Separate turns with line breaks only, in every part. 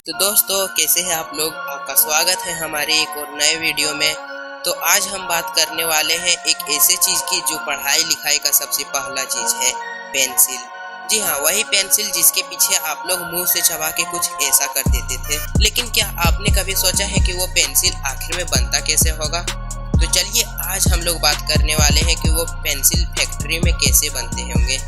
तो दोस्तों कैसे हैं आप लोग। आपका स्वागत है हमारे एक और नए वीडियो में। तो आज हम बात करने वाले हैं एक ऐसे चीज़ की जो पढ़ाई लिखाई का सबसे पहला चीज़ है, पेंसिल। जी हाँ, वही पेंसिल जिसके पीछे आप लोग मुंह से चबा के कुछ ऐसा कर देते थे। लेकिन क्या आपने कभी सोचा है कि वो पेंसिल आखिर में बनता कैसे होगा? तो चलिए आज हम लोग बात करने वाले हैं कि वो पेंसिल फैक्ट्री में कैसे बनते होंगे।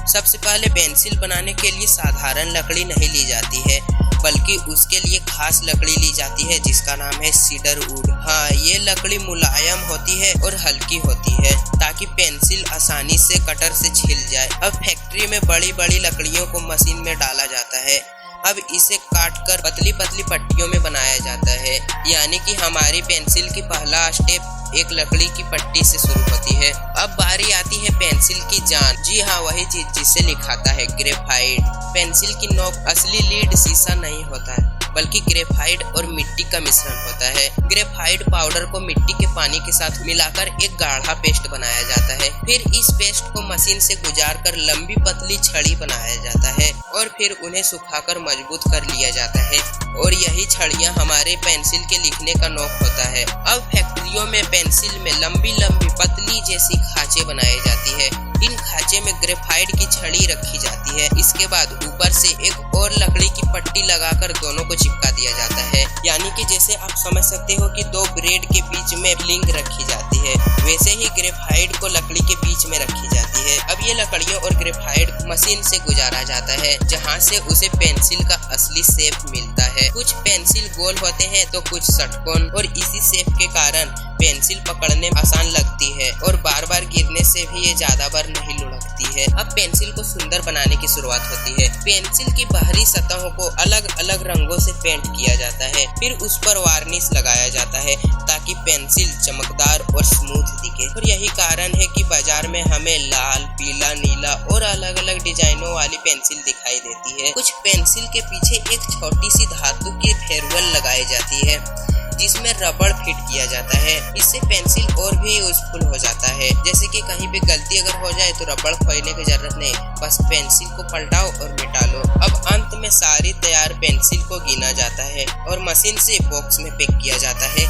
सबसे पहले पेंसिल बनाने के लिए साधारण लकड़ी नहीं ली जाती है, बल्कि उसके लिए खास लकड़ी ली जाती है जिसका नाम है सीडर वुड। हाँ, ये लकड़ी मुलायम होती है और हल्की होती है ताकि पेंसिल आसानी से कटर से छिल जाए। अब फैक्ट्री में बड़ी बड़ी लकड़ियों को मशीन में डाला जाता है। अब इसे काटकर पतली पतली पट्टियों में बनाया जाता है। यानी कि हमारी पेंसिल की पहला स्टेप एक लकड़ी की पट्टी से शुरू होती है। अब बारी आती है पेंसिल की जान। जी हाँ, वही चीज जिसे लिखाता है ग्रेफाइट। पेंसिल की नोक असली लीड शीशा नहीं होता है, बल्कि ग्रेफाइट और मिट्टी का मिश्रण होता है। ग्रेफाइट पाउडर को मिट्टी के पानी के साथ मिलाकर एक गाढ़ा पेस्ट बनाया जाता है। फिर इस पेस्ट को मशीन से गुजारकर लंबी पतली छड़ी बनाया जाता है और फिर उन्हें सुखाकर मजबूत कर लिया जाता है। और यही छड़ियाँ हमारे पेंसिल के लिखने का नोक होता है। अब फैक्ट्रियों में पेंसिल में लंबी लंबी पतली जैसी खांचे बनाई जाती है। इन खांचे में ग्रेफाइट की छड़ी रखी जाती है। इसके बाद ऊपर से एक और लकड़ी की पट्टी लगाकर दोनों को चिपका दिया जाता है। यानी कि जैसे आप समझ सकते हो कि दो ब्रेड के बीच में लिंक रखी जाती है, वैसे ही ग्रेफाइट को लकड़ी के बीच में रखी जाती है। अब ये लकड़ियों और ग्रेफाइट मशीन से गुजारा जाता है, जहाँ से उसे पेंसिल का असली शेप मिलता है। कुछ पेंसिल गोल होते हैं तो कुछ षटकोण, और इसी शेप के कारण पेंसिल पकड़ने आसान लगती है और बार बार गिरने से भी ये ज्यादा बार नहीं लुढ़कती है। अब पेंसिल को सुंदर बनाने की शुरुआत होती है। पेंसिल की बाहरी सतहों को अलग अलग रंगों से पेंट किया जाता है। फिर उस पर वार्निश लगाया जाता है ताकि पेंसिल चमकदार और स्मूथ दिखे। और यही कारण है कि बाजार में हमें लाल, पीला, नीला और अलग अलग डिजाइनों वाली पेंसिल दिखाई देती है। कुछ पेंसिल के पीछे एक छोटी सी धातु की फेरवेल लगाई जाती है जिसमें रबड़ फिट किया जाता है। इससे पेंसिल और भी यूजफुल हो जाता है। जैसे कि कहीं पे गलती अगर हो जाए तो रबड़ खोलने की जरूरत नहीं, बस पेंसिल को पलटाओ और मिटा लो। अब अंत में सारी तैयार पेंसिल को गिना जाता है और मशीन से बॉक्स में पैक किया जाता है।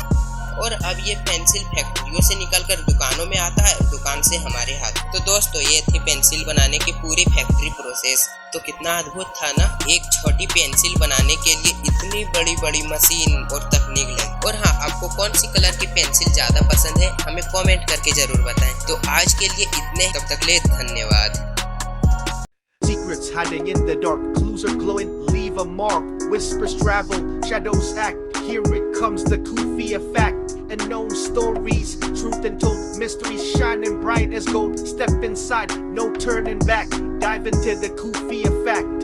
और अब ये पेंसिल फैक्ट्रियों से निकलकर दुकानों में आता है, दुकान से हमारे हाथ। तो दोस्तों ये थी पेंसिल बनाने की पूरी फैक्ट्री प्रोसेस। तो कितना अद्भुत था ना, एक छोटी पेंसिल बनाने के लिए इतनी बड़ी बड़ी मशीन और तकनीक लगी। और हाँ, आपको कौन सी कलर की पेंसिल ज्यादा पसंद है हमें कमेंट करके जरूर बताएं। तो आज के लिए इतने, तब तक ले धन्यवाद।
Secrets hiding in the dark, clues are glowing, leave a mark. Whispers travel, shadows act. Here it comes, the Kufia fact. Unknown stories, truth untold, mysteries shining bright as gold. Step inside, no turning back. Dive into the Kufia fact.